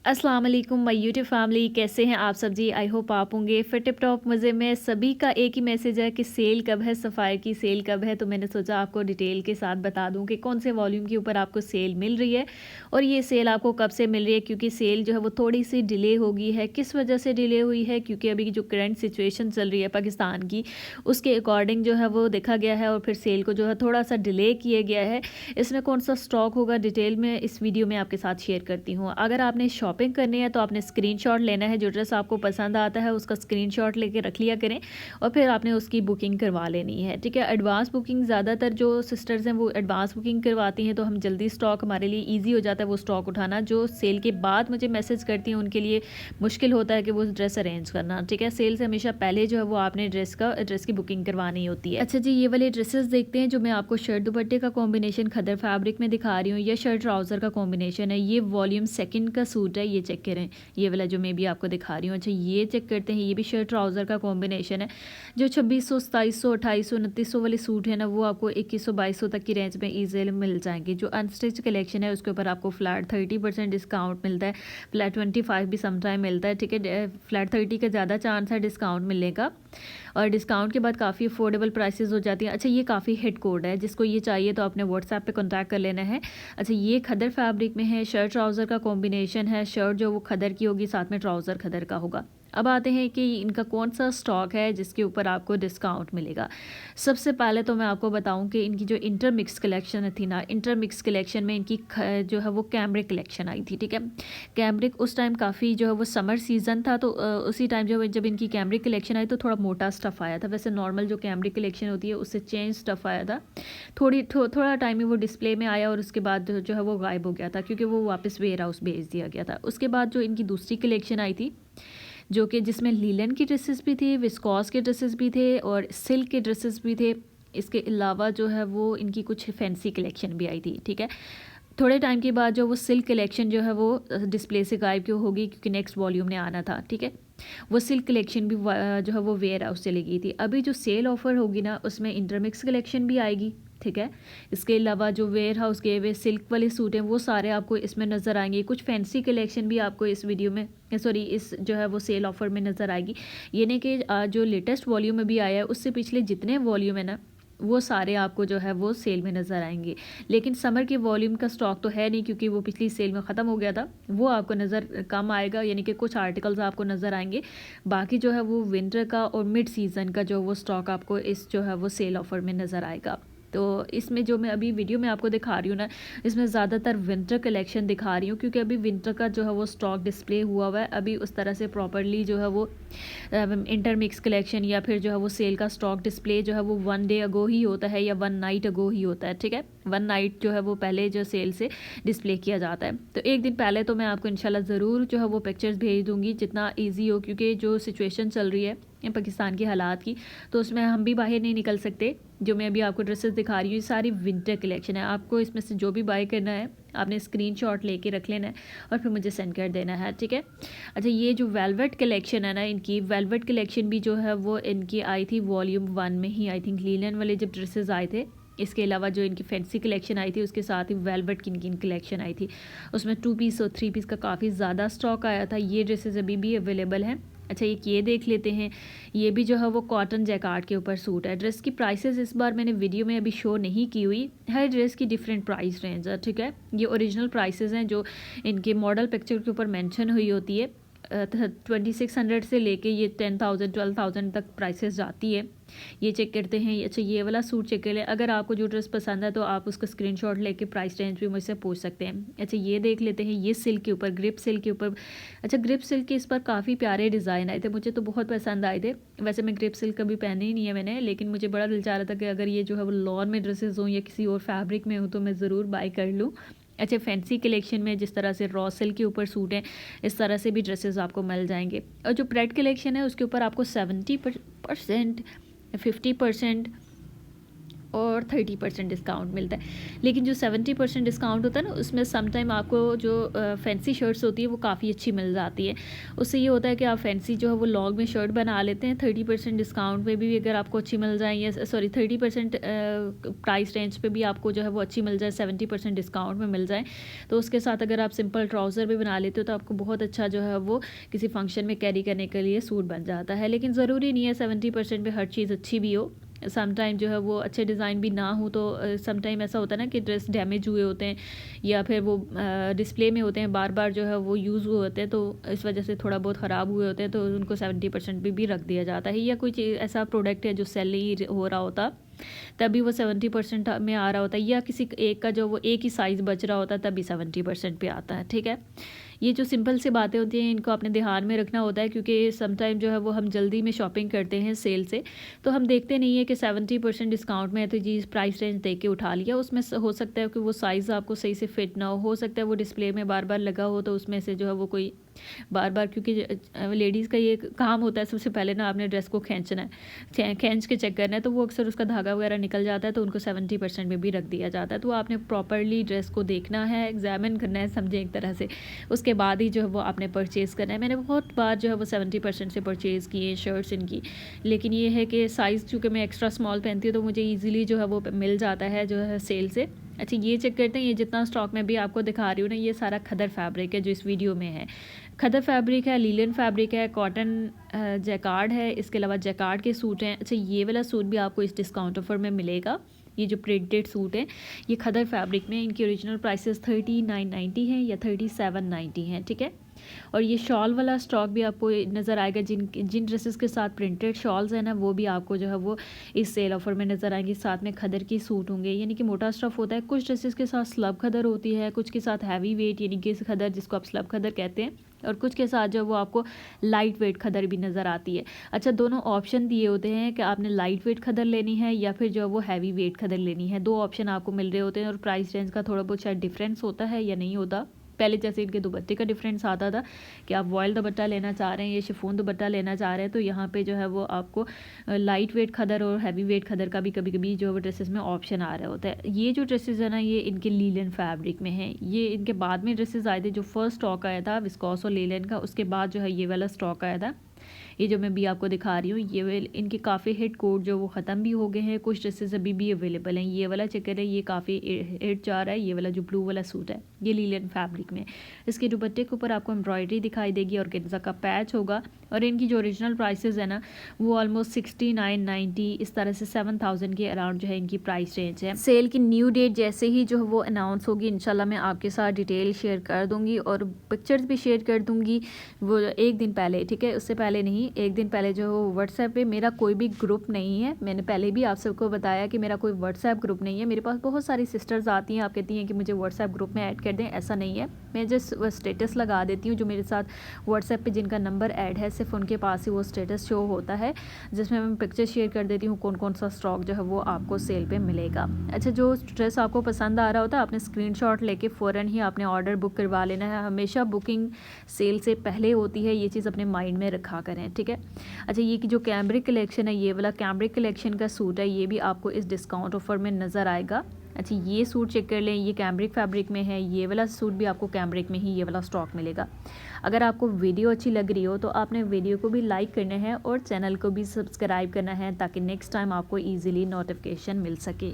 अस्सलाम वालेकुम my YouTube family, कैसे हैं आप सब जी। आई होप आप होंगे फिर टिप टॉप मज़े में। सभी का एक ही मैसेज है कि सेल कब है, सफ़ायर की सेल कब है। तो मैंने सोचा आपको डिटेल के साथ बता दूं कि कौन से वॉल्यूम के ऊपर आपको सेल मिल रही है और ये सेल आपको कब से मिल रही है, क्योंकि सेल जो है वो थोड़ी सी डिले हो गई है। किस वजह से डिले हुई है, क्योंकि अभी जो करंट सिचुएशन चल रही है पाकिस्तान की, उसके अकॉर्डिंग जो है वो देखा गया है और फिर सेल को जो है थोड़ा सा डिले किया गया है। इसमें कौन सा स्टॉक होगा डिटेल में इस वीडियो में आपके साथ शेयर करती हूँ। अगर आपने शॉपिंग करनी है तो आपने स्क्रीनशॉट लेना है, जो ड्रेस आपको पसंद आता है उसका स्क्रीनशॉट लेके रख लिया करें और फिर आपने उसकी बुकिंग करवा लेनी है, ठीक है। एडवांस बुकिंग ज़्यादातर जो सिस्टर्स हैं वो एडवांस बुकिंग करवाती हैं, तो हम जल्दी स्टॉक, हमारे लिए ईजी हो जाता है वो स्टॉक उठाना। जो सेल के बाद मुझे मैसेज करती हैं उनके लिए मुश्किल होता है कि वो ड्रेस अरेंज करना, ठीक है। सेल से हमेशा पहले जो है वो आपने ड्रेस की बुकिंग करवानी होती है। अच्छा जी, ये वाले ड्रेसेस देखते हैं जो मैं आपको शर्ट दुपट्टे का कॉम्बिनेशन खदर फैब्रिक में दिखा रही हूँ। यह शर्ट ट्राउज़र का कॉम्बिनेशन है। ये वॉल्यूम 2 का सूट है, ये चेक करें, ये वाला जो मैं भी आपको दिखा रही हूँ। अच्छा ये चेक करते हैं, ये भी शर्ट ट्राउज़र का कॉम्बिनेशन है। जो 2600, 2700, 2800, 2900 वाले सूट है ना, वो आपको 2100, 2200 तक की रेंज में ईजिली मिल जाएंगे। जो अनस्टिच कलेक्शन है उसके ऊपर आपको फ्लैट 30% डिस्काउंट मिलता है, फ्लैट 25 भी समटाइम मिलता है, ठीक है। फ्लैट 30 का ज़्यादा चांस है डिस्काउंट मिलने का, और डिस्काउंट के बाद काफ़ी अफोर्डेबल प्राइसेस हो जाती हैं। अच्छा ये काफ़ी हिट कोड है, जिसको ये चाहिए तो आपने व्हाट्सएप पे कांटेक्ट कर लेना है। अच्छा ये खदर फैब्रिक में है, शर्ट ट्राउज़र का कॉम्बिनेशन है। शर्ट जो वो खदर की होगी, साथ में ट्राउज़र खदर का होगा। अब आते हैं कि इनका कौन सा स्टॉक है जिसके ऊपर आपको डिस्काउंट मिलेगा। सबसे पहले तो मैं आपको बताऊं कि इनकी जो इंटरमिक्स कलेक्शन थी ना, इंटरमिक्स कलेक्शन में इनकी जो है वो कैमरिक कलेक्शन आई थी, ठीक है। कैमरिक उस टाइम काफ़ी जो है वो समर सीज़न था, तो उसी टाइम जब इनकी कैमरिक कलेक्शन आई तो थोड़ा मोटा स्टफ़ आया था। वैसे नॉर्मल जो कैमरिक कलेक्शन होती है उससे चेंज स्टफ़ आया था। थोड़ा टाइम ही वो डिस्प्ले में आया और उसके बाद जो है वो गायब हो गया था, क्योंकि वो वापस वेयर हाउस भेज दिया गया था। उसके बाद जो इनकी दूसरी कलेक्शन आई थी, जो कि जिसमें लीलन की ड्रेसेस भी थी, विस्कॉस के ड्रेसेस भी थे और सिल्क के ड्रेसेस भी थे। इसके अलावा जो है वो इनकी कुछ फैंसी कलेक्शन भी आई थी, ठीक है। थोड़े टाइम के बाद जो वो सिल्क कलेक्शन जो है वो डिस्प्ले से गायब क्यों होगी, क्योंकि नेक्स्ट वॉल्यूम ने आना था, ठीक है। वो सिल्क कलेक्शन भी जो है वो वेयर हाउस चली गई थी। अभी जो सेल ऑफर होगी ना, उसमें इंटरमिक्स कलेक्शन भी आएगी, ठीक है। इसके अलावा जो वेयर हाउस के वे सिल्क वाले सूट हैं वो सारे आपको इसमें नज़र आएंगे। कुछ फैंसी कलेक्शन भी आपको इस वीडियो में, सॉरी, इस जो है वो सेल ऑफर में नज़र आएगी। ये नहीं कि जो लेटेस्ट वॉल्यूम में भी आया है उससे पिछले जितने वॉल्यूम है ना, वो सारे आपको जो है वो सेल में नज़र आएंगे। लेकिन समर के वॉल्यूम का स्टॉक तो है नहीं, क्योंकि वो पिछली सेल में ख़त्म हो गया था। वो आपको नज़र कम आएगा, यानी कि कुछ आर्टिकल्स आपको नज़र आएंगे। बाकी जो है वो विंटर का और मिड सीज़न का जो वो स्टॉक आपको इस जो है वो सेल ऑफर में नज़र आएगा। तो इसमें जो मैं अभी वीडियो में आपको दिखा रही हूँ ना, इसमें ज़्यादातर विंटर कलेक्शन दिखा रही हूँ, क्योंकि अभी विंटर का जो है वो स्टॉक डिस्प्ले हुआ है। अभी उस तरह से प्रॉपरली जो है वो इंटरमिक्स कलेक्शन या फिर जो है वो सेल का स्टॉक डिस्प्ले जो है वो 1 डे अगो ही होता है या 1 नाइट अगो ही होता है, ठीक है। 1 नाइट जो है वो पहले जो सेल से डिस्प्ले किया जाता है, तो एक दिन पहले तो मैं आपको इंशाल्लाह ज़रूर जो है वो पिक्चर्स भेज दूँगी जितना ईजी हो, क्योंकि जो सिचुएशन चल रही है पाकिस्तान की हालात की, तो उसमें हम भी बाहर नहीं निकल सकते। जो मैं अभी आपको ड्रेसेस दिखा रही हूँ ये सारी विंटर कलेक्शन है। आपको इसमें से जो भी बाय करना है आपने स्क्रीनशॉट लेके रख लेना है और फिर मुझे सेंड कर देना है, ठीक है। अच्छा ये जो वेलवेट कलेक्शन है ना, इनकी वेलवेट कलेक्शन भी जो है वो इनकी आई थी वॉल्यूम 1 में ही, आई थिंक लीलन वाले जब ड्रेसेस आए थे। इसके अलावा जो इनकी फैंसी कलेक्शन आई थी उसके साथ ही वेलवेट की इनकी कलेक्शन आई थी, उसमें 2 पीस और 3 पीस का काफ़ी ज़्यादा स्टॉक आया था। ये ड्रेसेस अभी भी अवेलेबल हैं। अच्छा एक ये देख लेते हैं, ये भी जो है वो कॉटन जैकार्ड के ऊपर सूट है। ड्रेस की प्राइसेस इस बार मैंने वीडियो में अभी शो नहीं की हुई, हर ड्रेस की डिफरेंट प्राइस रेंज है, ठीक है। ये ओरिजिनल प्राइसेस हैं जो इनके मॉडल पिक्चर के ऊपर मेंशन हुई होती है। 2600 से लेके ये 10,000 12,000 तक प्राइसेस जाती है। ये चेक करते हैं। अच्छा ये वाला सूट चेक कर लें, अगर आपको जो ड्रेस पसंद है तो आप उसका स्क्रीनशॉट लेके प्राइस रेंज भी मुझसे पूछ सकते हैं। अच्छा ये देख लेते हैं, ये सिल्क के ऊपर, ग्रिप सिल्क के ऊपर। अच्छा ग्रिप सिल्क के इस पर काफ़ी प्यारे डिज़ाइन आए थे, मुझे तो बहुत पसंद आए थे। वैसे मैं ग्रिप सिल्क कभी पहने ही नहीं है मैंने, लेकिन मुझे बड़ा दिल चाह रहा था कि अगर ये जो है वो लॉन में ड्रेसेस हों या किसी और फैब्रिक में हो तो मैं ज़रूर बाय कर लूँ। अच्छा फैंसी कलेक्शन में जिस तरह से रॉ सिल्क के ऊपर सूट हैं, इस तरह से भी ड्रेसेस आपको मिल जाएंगे। और जो प्रेड कलेक्शन है उसके ऊपर आपको 70%, 50%, और 30% डिस्काउंट मिलता है। लेकिन जो 70% डिस्काउंट होता है ना, उसमें समटाइम आपको जो फैंसी शर्ट्स होती है वो काफ़ी अच्छी मिल जाती है। उससे ये होता है कि आप फैंसी जो है वो लॉन्ग में शर्ट बना लेते हैं, 30% डिस्काउंट पे भी अगर आपको अच्छी मिल जाए, या सॉरी 30% प्राइस रेंज पे भी आपको जो है वो अच्छी मिल जाए, 70% डिस्काउंट में मिल जाए, तो उसके साथ अगर आप सिंपल ट्राउज़र भी बना लेते हो तो आपको बहुत अच्छा जो है वो किसी फंक्शन में कैरी करने के लिए सूट बन जाता है। लेकिन ज़रूरी नहीं है 70% पे हर चीज़ अच्छी भी हो। समटाइम जो है वो अच्छे डिज़ाइन भी ना हो, तो समटाइम ऐसा होता है ना कि ड्रेस डैमेज हुए होते हैं या फिर वो डिस्प्ले में होते हैं, बार बार जो है वो यूज़ हुए होते हैं, तो इस वजह से थोड़ा बहुत ख़राब हुए होते हैं, तो उनको 70% भी रख दिया जाता है। या कोई चीज़ ऐसा प्रोडक्ट है जो सेल नहीं हो रहा होता, तभी वो 70% में आ रहा होता है, या किसी एक का जो वो एक ही साइज़ बच रहा होता है तभी 70% पे आता है। ठीक है, ये जो सिंपल सी बातें होती हैं इनको आपने ध्यान में रखना होता है, क्योंकि समटाइम जो है वो हम जल्दी में शॉपिंग करते हैं सेल से, तो हम देखते नहीं है कि 70% डिस्काउंट में है तो जी प्राइस रेंज देख के उठा लिया। उसमें हो सकता है कि वो साइज़ आपको सही से फिट ना हो सकता है वो डिस्प्ले में बार बार लगा हो, तो उसमें से जो है वो कोई बार बार, क्योंकि लेडीज़ का ये काम होता है सबसे पहले ना आपने ड्रेस को खींचना है, खींच के चेक करना है, तो वो अक्सर उसका धागा वगैरह निकल जाता है, तो उनको 70% में भी रख दिया जाता है। तो आपने प्रॉपरली ड्रेस को देखना है, एग्जामिन करना है, समझे एक तरह से, उसके बाद ही जो है वो आपने परचेज़ करना है। मैंने बहुत बार जो है वो 70% से परचेज़ किए शर्ट्स इनकी, लेकिन ये है कि साइज़ चूँकि मैं एक्स्ट्रा स्मॉल पहनती हूँ तो मुझे ईजिली जो है वो मिल जाता है जो है सेल से। अच्छा, ये चेक करते हैं, ये जितना स्टॉक में भी आपको दिखा रही हूँ ना, ये सारा खदर फैब्रिक है जो इस वीडियो में है। खदर फैब्रिक है, लीलन फैब्रिक है, कॉटन जैकार्ड है, इसके अलावा जैकार्ड के सूट हैं। अच्छा, ये वाला सूट भी आपको इस डिस्काउंट ऑफर में मिलेगा। ये जो प्रिंटेड सूट है ये खदर फैब्रिक में, इनकी ओरिजिनल प्राइसेस 3990 हैं या 3790 हैं। ठीक है, और ये शॉल वाला स्टॉक भी आपको नज़र आएगा, जिन ड्रेसेस के साथ प्रिंटेड शॉल्स हैं ना, वो भी आपको जो है वो इस सेल ऑफर में नज़र आएंगे। साथ में खदर की सूट होंगे, यानी कि मोटा स्टफ़ होता है। कुछ ड्रेसेस के साथ स्लब खदर होती है, कुछ के साथ हैवी वेट यानी कि खदर जिसको आप स्लब खदर कहते हैं, और कुछ के साथ जो वो आपको लाइट वेट खदर भी नज़र आती है। अच्छा, दोनों ऑप्शन दिए होते हैं कि आपने लाइट वेट खदर लेनी है या फिर जो वो हैवी वेट खदर लेनी है, दो ऑप्शन आपको मिल रहे होते हैं। और प्राइस रेंज का थोड़ा बहुत शायद डिफरेंस होता है या नहीं होता। पहले जैसे इनके दुपट्टे का डिफरेंस आता था कि आप वॉयल दुपट्टा लेना चाह रहे हैं या शिफॉन दुपट्टा लेना चाह रहे हैं, तो यहाँ पे जो है वो आपको लाइट वेट खदर और हैवी वेट खदर का भी कभी कभी जो है ड्रेसेस में ऑप्शन आ रहा होता है। ये जो ड्रेसेस है ना, ये इनके लीलन फैब्रिक में है। ये इनके बाद में ड्रेसेस आए थे, जो फर्स्ट स्टॉक आया था विस्कॉस और लीलन का, उसके बाद जो है ये वाला स्टॉक आया था। ये जो मैं भी आपको दिखा रही हूँ, ये इनके काफ़ी हिट कोड जो वो ख़त्म भी हो गए हैं, कुछ ड्रेसेस अभी भी अवेलेबल हैं। ये वाला चेक करें, ये काफ़ी हिट जा रहा है। ये वाला जो ब्लू वाला सूट है ये लीलन फैब्रिक में, इसके दुपट्टे के ऊपर आपको एम्ब्रॉयडरी दिखाई देगी और गेंजा का पैच होगा। और इनकी जो ओरिजिनल प्राइसेस है ना, वो ऑलमोस्ट 6990 इस तरह से 7000 के अराउंड जो है इनकी प्राइस रेंज है। सेल की न्यू डेट जैसे ही जो है वो अनाउंस होगी, इंशाल्लाह मैं आपके साथ डिटेल शेयर कर दूंगी और पिक्चर्स भी शेयर कर दूंगी, वो एक दिन पहले। ठीक है, उससे पहले नहीं, एक दिन पहले जो है व्हाट्सएप पे मेरा कोई भी ग्रुप नहीं है। मैंने पहले भी आप सबको बताया कि मेरा कोई व्हाट्सएप ग्रुप नहीं है। मेरे पास बहुत सारी सिस्टर्स आती हैं, आप कहती हैं कि मुझे व्हाट्सएप ग्रुप में ऐड कर दें, ऐसा नहीं है। मैं जस्ट स्टेटस लगा देती हूँ, जो मेरे साथ व्हाट्सएप पे जिनका नंबर ऐड है सिर्फ उनके पास ही वो स्टेटस शो होता है, जिसमें मैं पिक्चर शेयर कर देती हूँ कौन कौन सा स्टॉक जो है वो आपको सेल पे मिलेगा। अच्छा, जो ड्रेस आपको पसंद आ रहा होता है, आपने स्क्रीनशॉट लेके फ़ौरन ही आपने ऑर्डर बुक करवा लेना है। हमेशा बुकिंग सेल से पहले होती है, ये चीज़ अपने माइंड में रखा करें। ठीक है, अच्छा, ये कि जो कैमरिक कलेक्शन है, ये वाला कैमरिक कलेक्शन का सूट है, ये भी आपको इस डिस्काउंट ऑफर में नज़र आएगा। अच्छा, ये सूट चेक कर लें, ये कैमरिक फैब्रिक में है। ये वाला सूट भी आपको कैमरिक में ही ये वाला स्टॉक मिलेगा। अगर आपको वीडियो अच्छी लग रही हो तो आपने वीडियो को भी लाइक करना है और चैनल को भी सब्सक्राइब करना है, ताकि नेक्स्ट टाइम आपको ईजिली नोटिफिकेशन मिल सके।